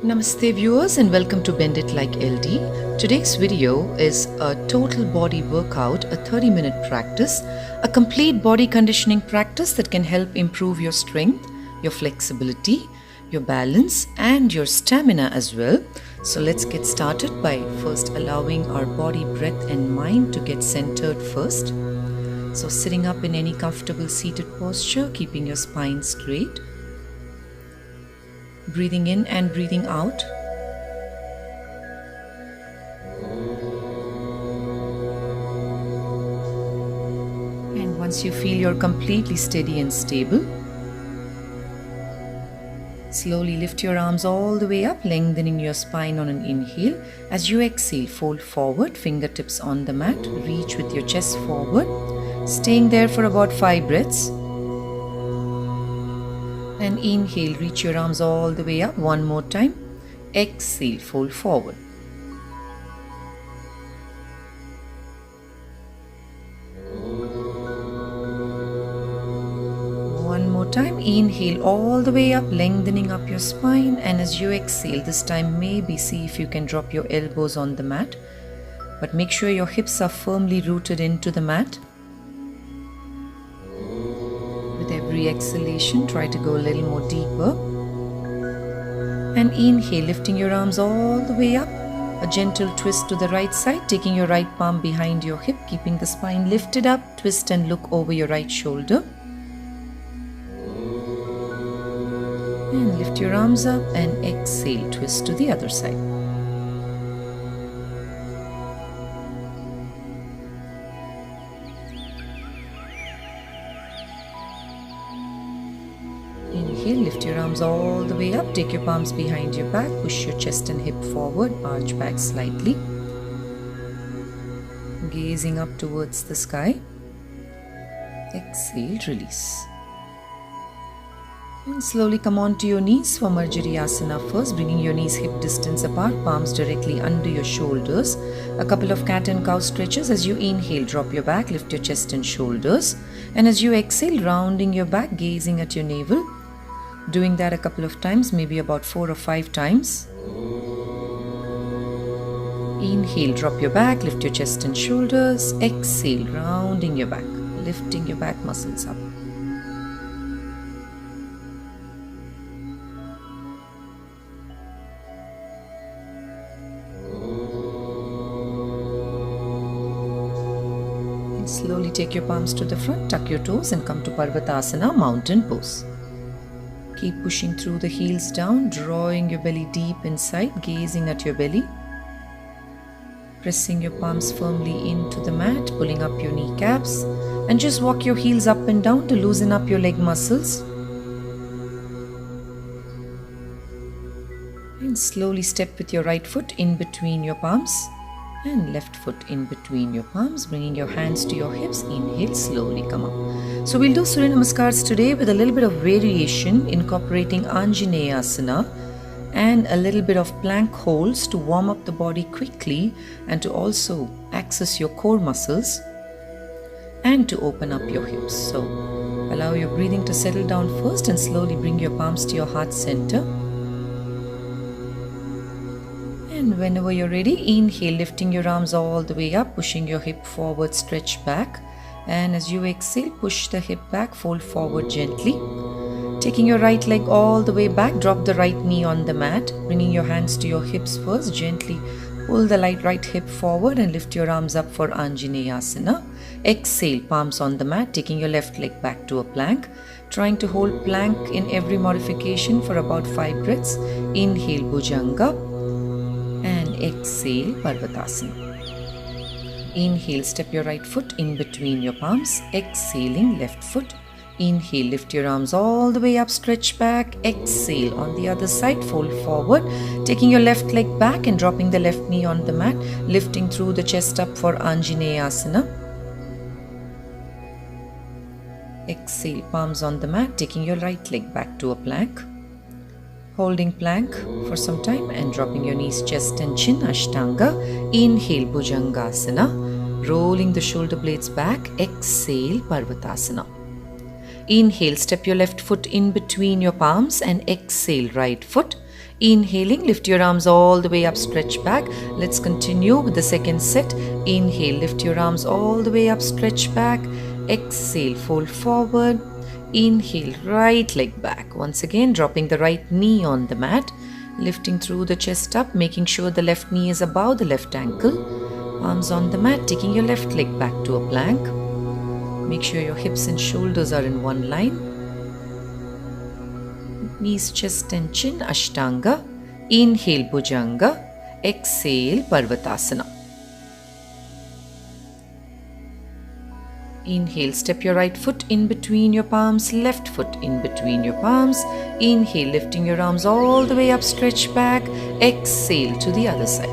Namaste viewers and welcome to Bend It Like LD. Today's video is a total body workout, a 30-minute practice, a complete body conditioning practice that can help improve your strength, your flexibility, your balance and your stamina as well. So let's get started by first allowing our body, breath and mind to get centered first. So sitting up in any comfortable seated posture, keeping your spine straight. Breathing in and breathing out. And once you feel you're completely steady and stable, slowly lift your arms all the way up, lengthening your spine on an inhale. As you exhale, fold forward, fingertips on the mat, reach with your chest forward, staying there for about 5 breaths. And inhale, reach your arms all the way up. One more time. Exhale, fold forward. One more time. Inhale all the way up, lengthening up your spine. And as you exhale, this time maybe see if you can drop your elbows on the mat. But make sure your hips are firmly rooted into the mat. Every exhalation, try to go a little more deeper. And inhale, lifting your arms all the way up. A gentle twist to the right side, taking your right palm behind your hip, keeping the spine lifted up. Twist and look over your right shoulder. And lift your arms up and exhale, twist to the other side. Inhale, lift your arms all the way up, take your palms behind your back, push your chest and hip forward, arch back slightly. Gazing up towards the sky. Exhale, release. And slowly come onto your knees for Marjariyasana first, bringing your knees hip distance apart, palms directly under your shoulders. A couple of cat and cow stretches. As you inhale, drop your back, lift your chest and shoulders. And as you exhale, rounding your back, gazing at your navel. Doing that a couple of times, maybe about 4 or 5 times. Inhale, drop your back, lift your chest and shoulders. Exhale, rounding your back, lifting your back muscles up. And slowly take your palms to the front, tuck your toes and come to Parvatasana, mountain pose. Keep pushing through the heels down, drawing your belly deep inside, gazing at your belly. Pressing your palms firmly into the mat, pulling up your kneecaps. And just walk your heels up and down to loosen up your leg muscles. And slowly step with your right foot in between your palms. And left foot in between your palms, bringing your hands to your hips. Inhale, slowly come up. So we'll do Surya Namaskars today with a little bit of variation, incorporating Anjaneyasana and a little bit of plank holds to warm up the body quickly and to also access your core muscles and to open up your hips. So allow your breathing to settle down first and slowly bring your palms to your heart center. And whenever you're ready, inhale, lifting your arms all the way up, pushing your hip forward, stretch back. And as you exhale, push the hip back, fold forward gently. Taking your right leg all the way back, drop the right knee on the mat, bringing your hands to your hips first, gently pull the right hip forward and lift your arms up for Anjaneyasana. Exhale, palms on the mat, taking your left leg back to a plank. Trying to hold plank in every modification for about 5 breaths. Inhale, Bhujanga. And exhale, Parvatasana. Inhale, step your right foot in between your palms. Exhaling, left foot. Inhale, lift your arms all the way up, stretch back. Exhale, on the other side, fold forward. Taking your left leg back and dropping the left knee on the mat. Lifting through the chest up for Anjaneyasana. Exhale, palms on the mat, taking your right leg back to a plank. Holding plank for some time and dropping your knees, chest and chin, Ashtanga. Inhale, Bhujangasana. Rolling the shoulder blades back. Exhale, Parvatasana. Inhale, step your left foot in between your palms and exhale, right foot. Inhaling, lift your arms all the way up, stretch back. Let's continue with the second set. Inhale, lift your arms all the way up, stretch back. Exhale, fold forward. Inhale, right leg back. Once again, dropping the right knee on the mat. Lifting through the chest up, making sure the left knee is above the left ankle. Arms on the mat, taking your left leg back to a plank. Make sure your hips and shoulders are in one line. Knees, chest and chin, Ashtanga. Inhale, Bhujanga. Exhale, Parvatasana. Inhale, step your right foot in between your palms, left foot in between your palms. Inhale, lifting your arms all the way up, stretch back. Exhale to the other side.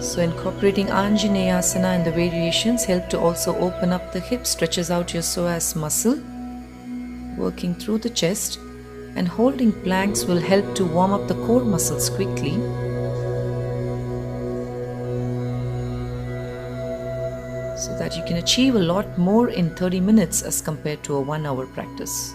So incorporating Anjaneyasana and the variations help to also open up the hips, stretches out your psoas muscle. Working through the chest and holding planks will help to warm up the core muscles quickly. So that you can achieve a lot more in 30 minutes as compared to a 1-hour practice.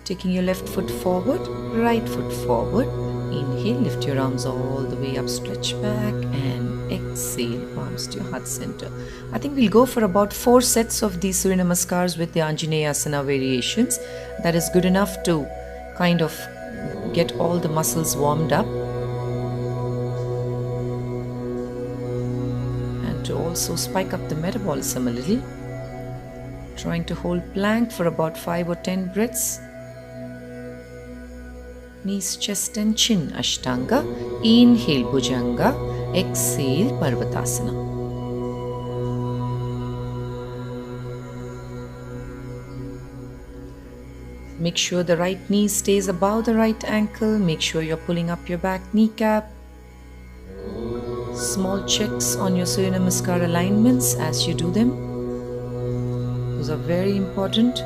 Taking your left foot forward, right foot forward. Inhale, lift your arms all the way up, stretch back and exhale, palms to your heart center. I think we'll go for about 4 sets of these Surya Namaskars with the Anjaneyasana variations. That is good enough to kind of get all the muscles warmed up. To also spike up the metabolism a little. Trying to hold plank for about 5 or 10 breaths. Knees, chest and chin, Ashtanga. Inhale, Bhujanga. Exhale, Parvatasana. Make sure the right knee stays above the right ankle. Make sure you're pulling up your back kneecap. Small checks on your Surya Namaskar alignments as you do them. Those are very important.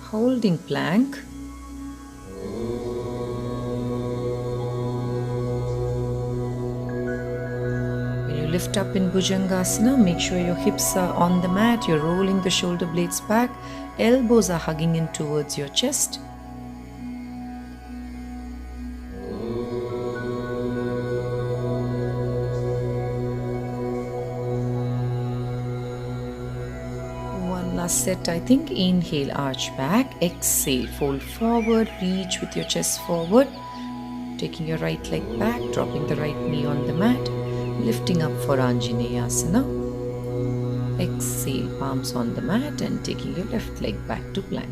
Holding plank. When you lift up in Bhujangasana, make sure your hips are on the mat. You're rolling the shoulder blades back. Elbows are hugging in towards your chest. One last set, I think. Inhale, arch back. Exhale, fold forward. Reach with your chest forward. Taking your right leg back, dropping the right knee on the mat. Lifting up for Anjaneyasana. Exhale, palms on the mat and taking your left leg back to plank.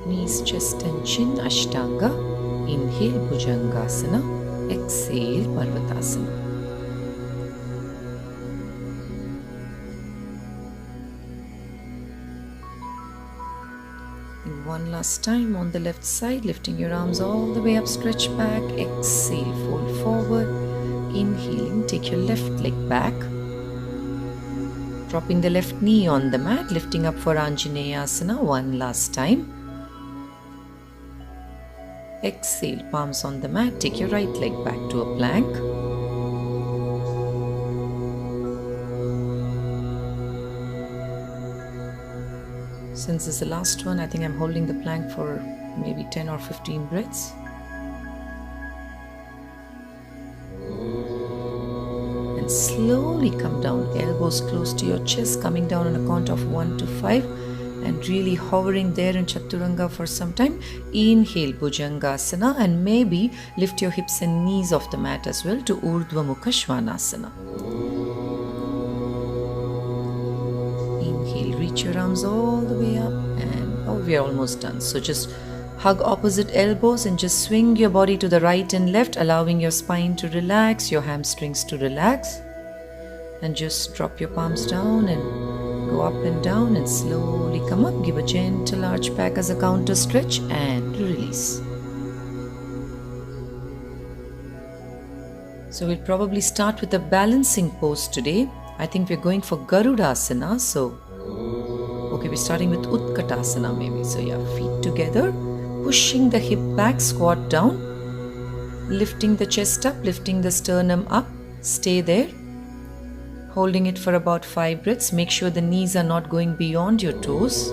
Knees, chest and chin, Ashtanga. Inhale, Bhujangasana. Exhale, Parvatasana. One last time on the left side, lifting your arms all the way up, stretch back, exhale, fold forward. Inhaling, take your left leg back. Dropping the left knee on the mat, lifting up for Anjaneyasana one last time. Exhale, palms on the mat, take your right leg back to a plank. Since this is the last one, I think I'm holding the plank for maybe 10 or 15 breaths. And slowly come down, elbows close to your chest, coming down on a count of 1 to 5 and really hovering there in Chaturanga for some time. Inhale, Bhujangasana, and maybe lift your hips and knees off the mat as well to Urdhva Mukha Svanasana. Reach your arms all the way up and we are almost done. So just hug opposite elbows and just swing your body to the right and left, allowing your spine to relax, your hamstrings to relax. And just drop your palms down and go up and down and slowly come up. Give a gentle arch back as a counter stretch and release. So we'll probably start with a balancing pose today. I think we're going for Garudasana. So okay, we're starting with Utkatasana maybe. So yeah, feet together, pushing the hip back, squat down, lifting the chest up, lifting the sternum up. Stay there, holding it for about 5 breaths. Make sure the knees are not going beyond your toes.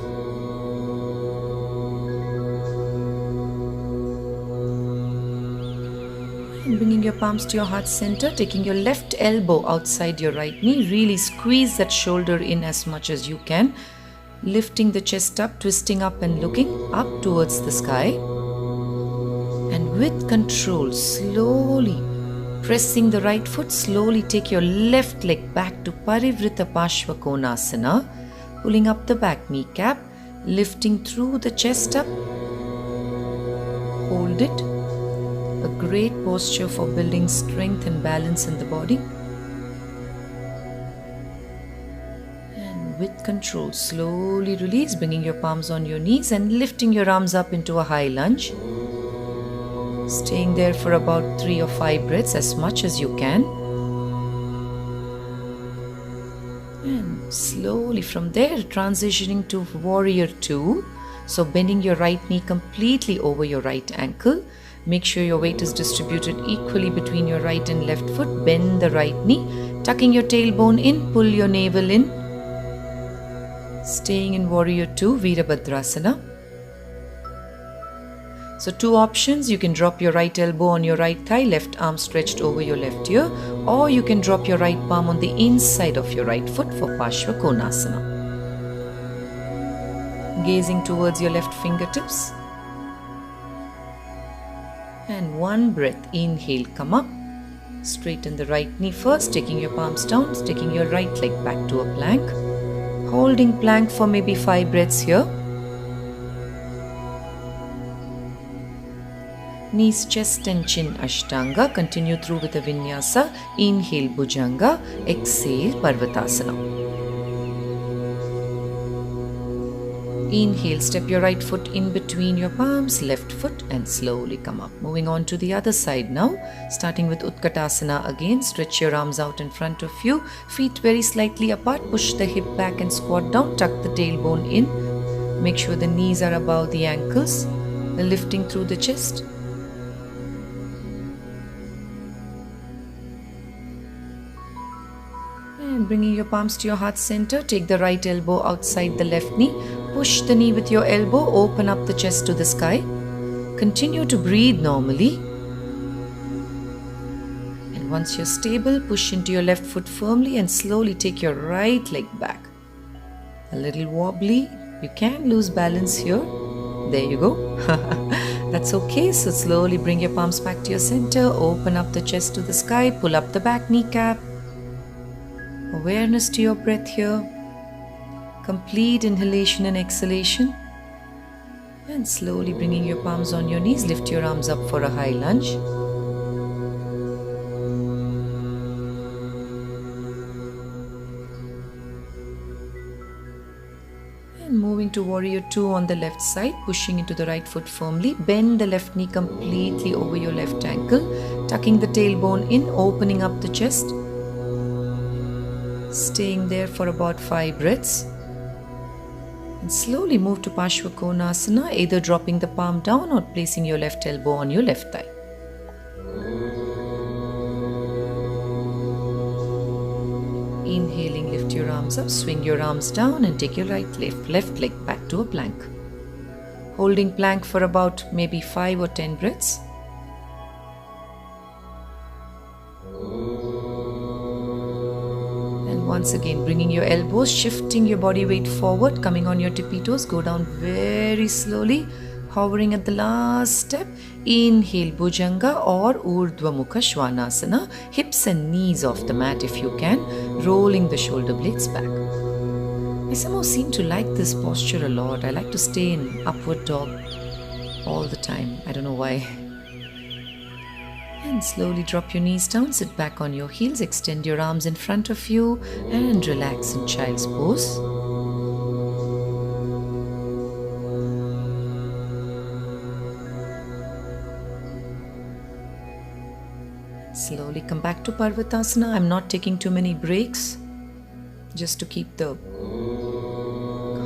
And bringing your palms to your heart center, taking your left elbow outside your right knee. Really squeeze that shoulder in as much as you can. Lifting the chest up, twisting up and looking up towards the sky. And with control, slowly pressing the right foot, slowly take your left leg back to Parivrita Parshva Konasana. Pulling up the back kneecap, lifting through the chest up. Hold it. A great posture for building strength and balance in the body. And with control, slowly release, bringing your palms on your knees and lifting your arms up into a high lunge. Staying there for about 3 or 5 breaths, as much as you can. And slowly from there, transitioning to Warrior 2. So bending your right knee completely over your right ankle. Make sure your weight is distributed equally between your right and left foot. Bend the right knee, tucking your tailbone in, pull your navel in. Staying in Warrior 2, Virabhadrasana. So 2 options, you can drop your right elbow on your right thigh, left arm stretched over your left ear, or you can drop your right palm on the inside of your right foot for Parshva Konasana. Gazing towards your left fingertips. And 1 breath, inhale, come up. Straighten the right knee first, taking your palms down, taking your right leg back to a plank. Holding plank for maybe 5 breaths here. Knees, chest and chin, Ashtanga. Continue through with a Vinyasa. Inhale, Bhujanga. Exhale, Parvatasana. Inhale, step your right foot in between your palms, left foot, and slowly come up. Moving on to the other side now. Starting with Utkatasana again. Stretch your arms out in front of you. Feet very slightly apart. Push the hip back and squat down. Tuck the tailbone in. Make sure the knees are above the ankles. Lifting through the chest. And bringing your palms to your heart center. Take the right elbow outside the left knee. Push the knee with your elbow, open up the chest to the sky. Continue to breathe normally. And once you're stable, push into your left foot firmly and slowly take your right leg back. A little wobbly. You can lose balance here. There you go. That's okay. So slowly bring your palms back to your center. Open up the chest to the sky. Pull up the back kneecap. Awareness to your breath here. Complete inhalation and exhalation. And slowly bringing your palms on your knees, lift your arms up for a high lunge. And moving to Warrior 2 on the left side, pushing into the right foot firmly. Bend the left knee completely over your left ankle, tucking the tailbone in, opening up the chest. Staying there for about 5 breaths. And slowly move to Parshva Konasana, either dropping the palm down or placing your left elbow on your left thigh. Inhaling, lift your arms up, swing your arms down and take your left leg back to a plank. Holding plank for about maybe 5 or 10 breaths. Once again, bringing your elbows, shifting your body weight forward, coming on your tippy toes, go down very slowly, hovering at the last step. Inhale, Bhujanga or Urdhva Mukha Svanasana, hips and knees off the mat if you can, rolling the shoulder blades back. I somehow seem to like this posture a lot. I like to stay in upward dog all the time. I don't know why. And slowly drop your knees down, sit back on your heels, extend your arms in front of you and relax in child's pose. Slowly come back to Parvatasana. I'm not taking too many breaks, just to keep the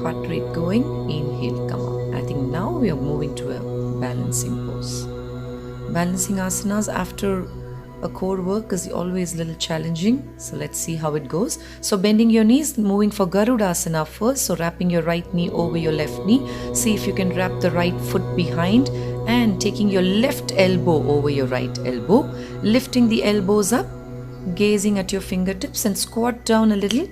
heart rate going. Inhale, come up. I think now we are moving to a balancing pose. Balancing asanas after a core work is always a little challenging, so let's see how it goes. So bending your knees, moving for Garudasana first, so wrapping your right knee over your left knee. See if you can wrap the right foot behind and taking your left elbow over your right elbow, lifting the elbows up, gazing at your fingertips and squat down a little.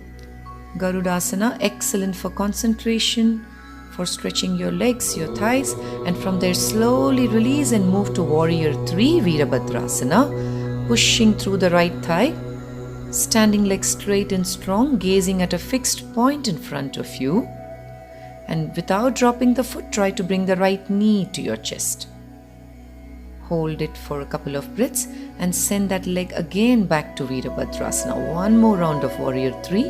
Garudasana, excellent for concentration, for stretching your legs, your thighs, and from there slowly release and move to Warrior 3, Virabhadrasana. Pushing through the right thigh, standing legs straight and strong, gazing at a fixed point in front of you. And without dropping the foot, try to bring the right knee to your chest. Hold it for a couple of breaths and send that leg again back to Virabhadrasana. One more round of Warrior 3.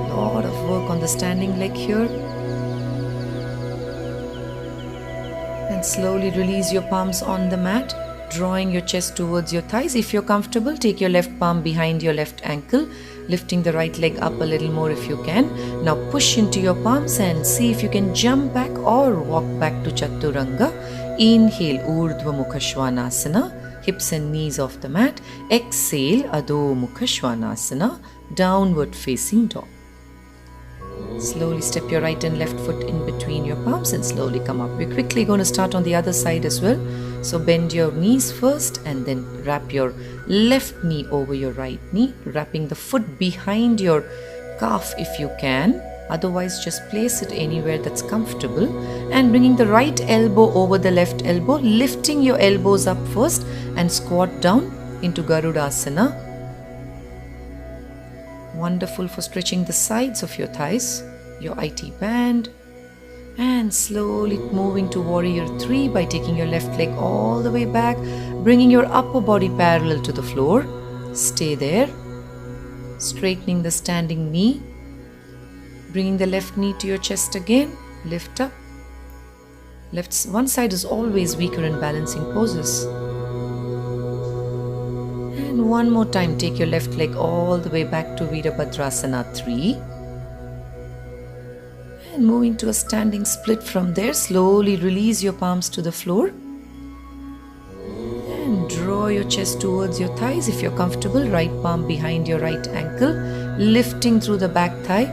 A lot of work on the standing leg here. And slowly release your palms on the mat, drawing your chest towards your thighs. If you're comfortable, take your left palm behind your left ankle, lifting the right leg up a little more if you can. Now push into your palms and see if you can jump back or walk back to Chaturanga. Inhale, Urdhva Mukha Svanasana, hips and knees off the mat. Exhale, Adho Mukha Svanasana, downward facing dog. Slowly step your right and left foot in between your palms and slowly come up. We're quickly going to start on the other side as well. So bend your knees first and then wrap your left knee over your right knee, wrapping the foot behind your calf if you can. Otherwise, just place it anywhere that's comfortable and bringing the right elbow over the left elbow, lifting your elbows up first and squat down into Garudasana. Wonderful for stretching the sides of your thighs, your IT band, and slowly moving to Warrior 3 by taking your left leg all the way back, bringing your upper body parallel to the floor. Stay there, straightening the standing knee, bringing the left knee to your chest again, lift up. One side is always weaker in balancing poses. And one more time, take your left leg all the way back to Virabhadrasana 3. And moving to a standing split from there, slowly release your palms to the floor. And draw your chest towards your thighs if you're comfortable. Right palm behind your right ankle, lifting through the back thigh.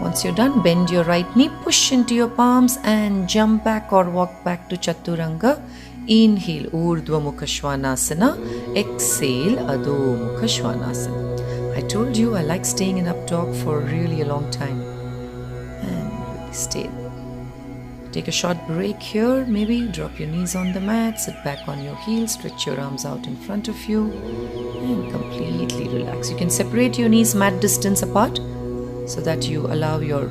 Once you're done, bend your right knee, push into your palms and jump back or walk back to Chaturanga. Inhale, Urdhva Mukha Svanasana. Exhale, Adho Mukha Svanasana. I told you I like staying in up dog for really a long time. And really stay. Take a short break here. Maybe drop your knees on the mat, sit back on your heels, stretch your arms out in front of you, and completely relax. You can separate your knees mat distance apart so that you allow your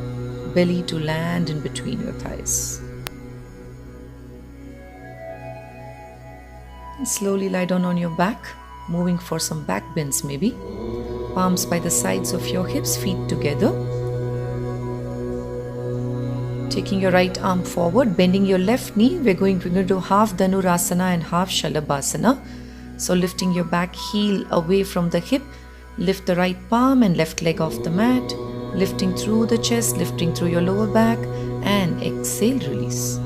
belly to land in between your thighs. And slowly lie down on your back, moving for some back bends maybe. Palms by the sides of your hips, feet together. Taking your right arm forward, bending your left knee. We're going to do half Dhanurasana and half Shalabhasana. So lifting your back heel away from the hip, lift the right palm and left leg off the mat, lifting through the chest, lifting through your lower back, and exhale, release.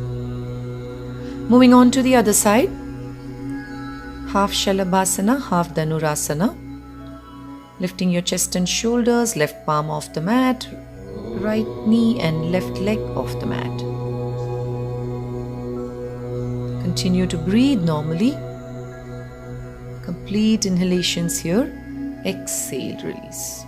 Moving on to the other side. Half Shalabhasana, half Dhanurasana. Lifting your chest and shoulders, left palm off the mat, right knee and left leg off the mat. Continue to breathe normally. Complete inhalations here. Exhale, release.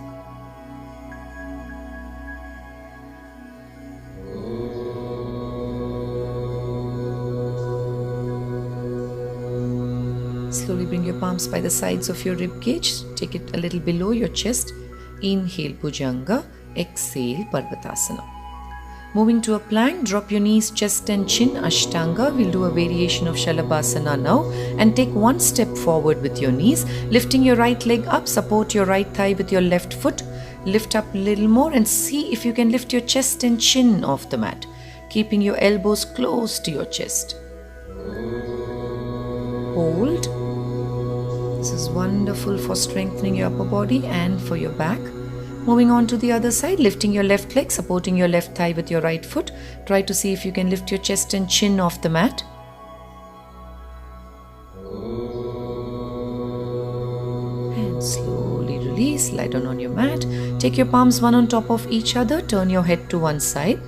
Slowly bring your palms by the sides of your rib cage. Take it a little below your chest. Inhale, Bhujanga. Exhale, Parvatasana. Moving to a plank, drop your knees, chest and chin, Ashtanga. We'll do a variation of Shalabhasana now. And take one step forward with your knees. Lifting your right leg up, support your right thigh with your left foot. Lift up a little more and see if you can lift your chest and chin off the mat. Keeping your elbows close to your chest. Hold. This is wonderful for strengthening your upper body and for your back. Moving on to the other side, lifting your left leg, supporting your left thigh with your right foot. Try to see if you can lift your chest and chin off the mat. And slowly release, lie down on your mat. Take your palms one on top of each other, turn your head to one side.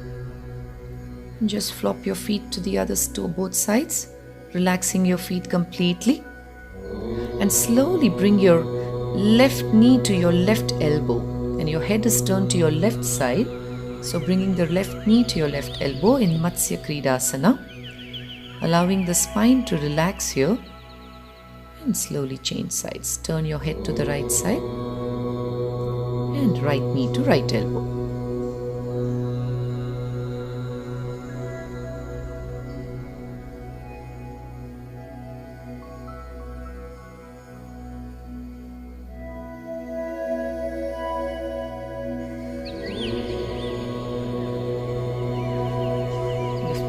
And just flop your feet to the others, to both sides, relaxing your feet completely. And slowly bring your left knee to your left elbow. And your head is turned to your left side. So bringing the left knee to your left elbow in Matsya Kridasana. Allowing the spine to relax here. And slowly change sides. Turn your head to the right side. And right knee to right elbow.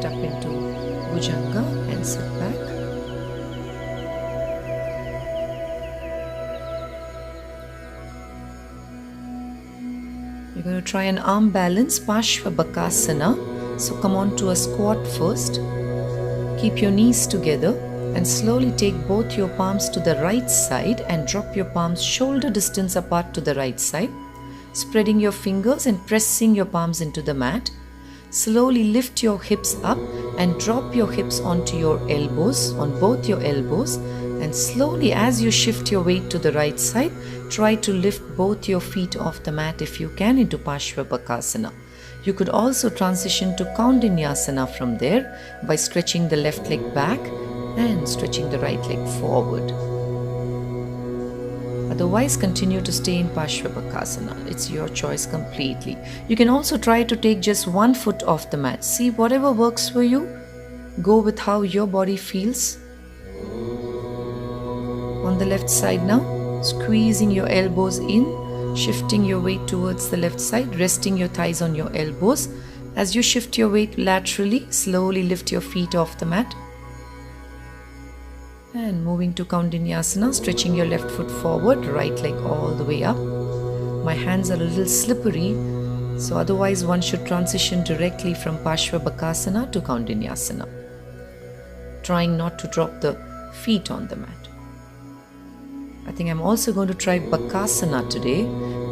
Up into Bhujanga and sit back. You're going to try an arm balance, Parshva So come on to a squat first. Keep your knees together and slowly take both your palms to the right side and drop your palms shoulder distance apart to the right side, spreading your fingers and pressing your palms into the mat. Slowly lift your hips up and drop your hips onto your elbows, on both your elbows, and slowly as you shift your weight to the right side, try to lift both your feet off the mat if you can into Parshva. You could also transition to Kaundinyasana from there by stretching the left leg back and stretching the right leg forward. Otherwise, continue to stay in Parshva. It's your choice completely. You can also try to take just one foot off the mat. See, whatever works for you, go with how your body feels. On the left side now, squeezing your elbows in, shifting your weight towards the left side, resting your thighs on your elbows. As you shift your weight laterally, slowly lift your feet off the mat. And moving to Kaundinyasana, stretching your left foot forward, right leg all the way up. My hands are a little slippery, so otherwise one should transition directly from Parshva to Kaundinyasana. Trying not to drop the feet on the mat. I think I'm also going to try Bakasana today,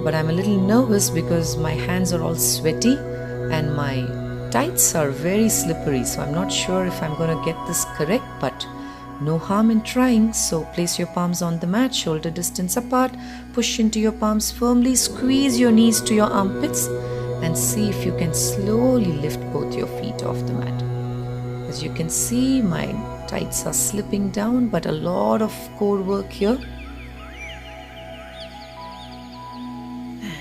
but I'm a little nervous because my hands are all sweaty and my tights are very slippery, so I'm not sure if I'm going to get this correct, but no harm in trying. So place your palms on the mat, shoulder distance apart, push into your palms firmly, squeeze your knees to your armpits and see if you can slowly lift both your feet off the mat. As you can see, my tights are slipping down, but a lot of core work here.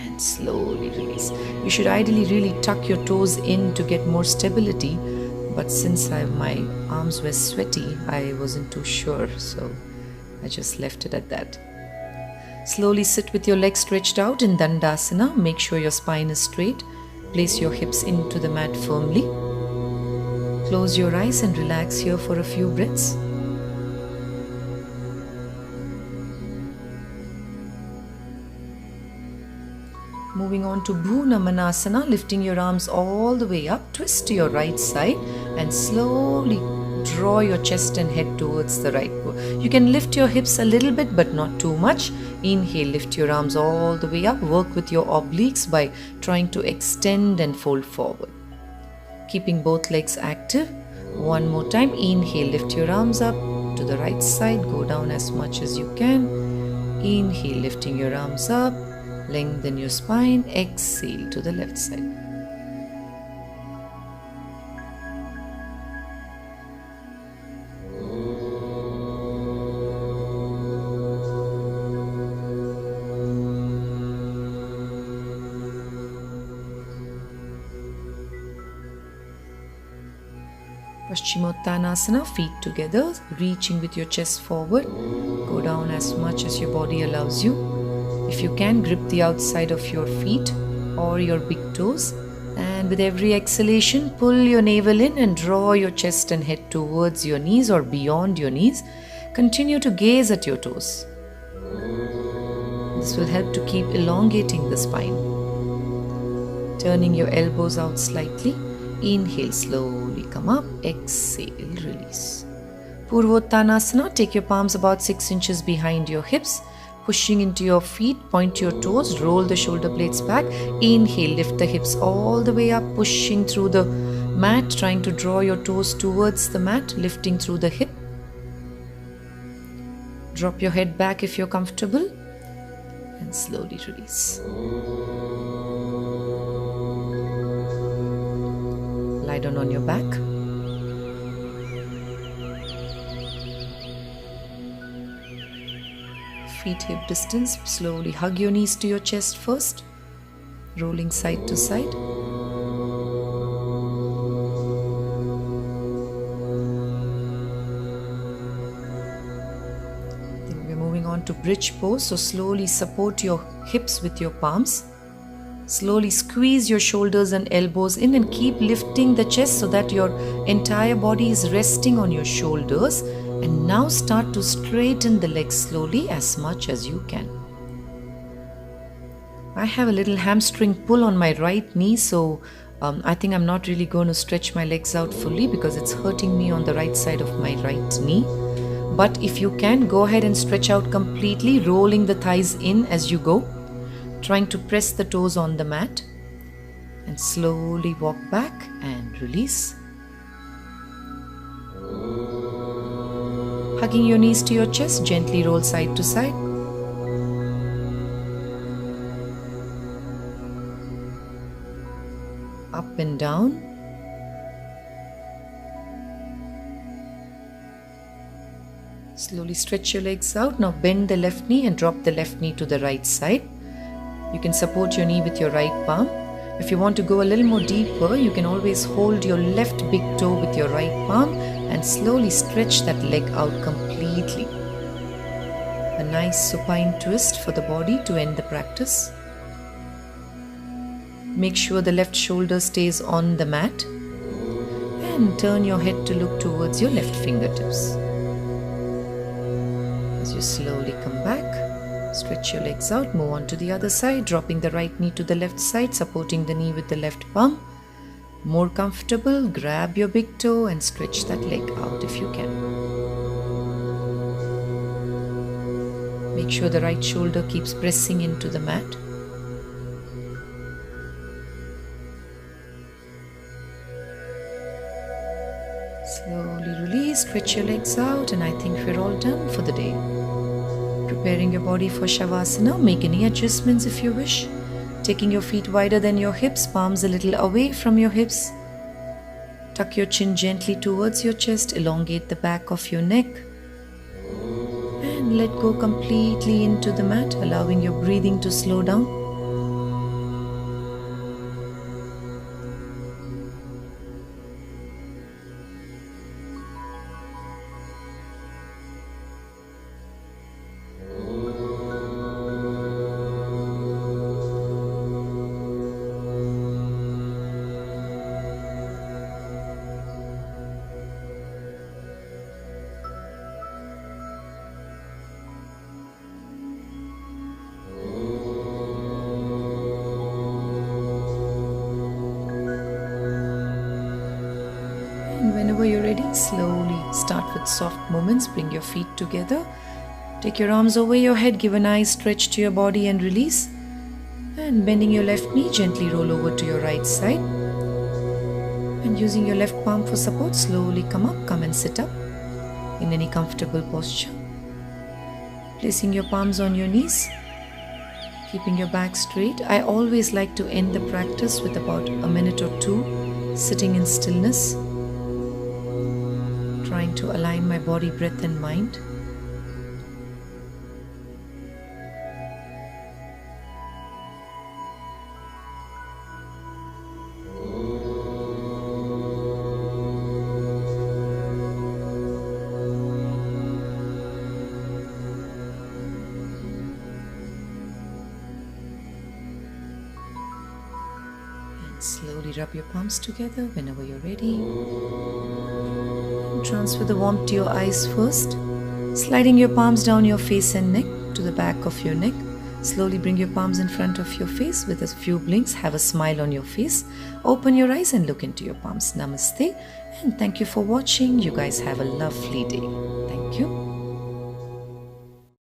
And slowly release. You should ideally really tuck your toes in to get more stability. But since my arms were sweaty, I wasn't too sure, so I just left it at that. Slowly sit with your legs stretched out in Dandasana. Make sure your spine is straight. Place your hips into the mat firmly. Close your eyes and relax here for a few breaths. Moving on to Bhunamanasana, lifting your arms all the way up, twist to your right side and slowly draw your chest and head towards the right. You can lift your hips a little bit but not too much. Inhale, lift your arms all the way up, work with your obliques by trying to extend and fold forward. Keeping both legs active. One more time, inhale, lift your arms up to the right side, go down as much as you can. Inhale, lifting your arms up. Lengthen your spine, exhale to the left side. Paschimottanasana, feet together, reaching with your chest forward. Go down as much as your body allows you. If you can, grip the outside of your feet or your big toes. And with every exhalation, pull your navel in and draw your chest and head towards your knees or beyond your knees. Continue to gaze at your toes. This will help to keep elongating the spine. Turning your elbows out slightly. Inhale, slowly come up. Exhale, release. Purvottanasana, take your palms about 6 inches behind your hips. Pushing into your feet, point your toes, roll the shoulder blades back. Inhale, lift the hips all the way up, pushing through the mat, trying to draw your toes towards the mat, lifting through the hip. Drop your head back if you're comfortable and slowly release. Lie down on your back. Feet hip distance. Slowly hug your knees to your chest first, rolling side to side. Then we're moving on to bridge pose. So slowly support your hips with your palms. Slowly squeeze your shoulders and elbows in and keep lifting the chest so that your entire body is resting on your shoulders. And now start to straighten the legs slowly as much as you can. I have a little hamstring pull on my right knee, so I think I'm not really going to stretch my legs out fully because it's hurting me on the right side of my right knee. But if you can, go ahead and stretch out completely, rolling the thighs in as you go, trying to press the toes on the mat, and slowly walk back and release. Hugging your knees to your chest, gently roll side to side. Up and down. Slowly stretch your legs out. Now bend the left knee and drop the left knee to the right side. You can support your knee with your right palm. If you want to go a little more deeper, you can always hold your left big toe with your right palm and slowly stretch that leg out completely. A nice supine twist for the body to end the practice. Make sure the left shoulder stays on the mat and turn your head to look towards your left fingertips. As you slowly come back, stretch your legs out, move on to the other side, dropping the right knee to the left side, supporting the knee with the left palm. More comfortable, grab your big toe and stretch that leg out if you can. Make sure the right shoulder keeps pressing into the mat. Slowly release, stretch your legs out, and I think we're all done for the day. Preparing your body for Shavasana, make any adjustments if you wish. Taking your feet wider than your hips, palms a little away from your hips. Tuck your chin gently towards your chest, elongate the back of your neck. And let go completely into the mat, allowing your breathing to slow down. Whenever you're ready, slowly start with soft movements. Bring your feet together. Take your arms over your head. Give a nice stretch to your body and release. And bending your left knee, gently roll over to your right side. And using your left palm for support, slowly come up. Come and sit up in any comfortable posture. Placing your palms on your knees. Keeping your back straight. I always like to end the practice with about a minute or two sitting in stillness, trying to align my body, breath and mind. And slowly rub your palms together whenever you're ready. Transfer the warmth to your eyes first, sliding your palms down your face and neck to the back of your neck. Slowly bring your palms in front of your face with a few blinks. Have a smile on your face. Open your eyes and look into your palms. Namaste. And thank you for watching. You guys have a lovely day. Thank you.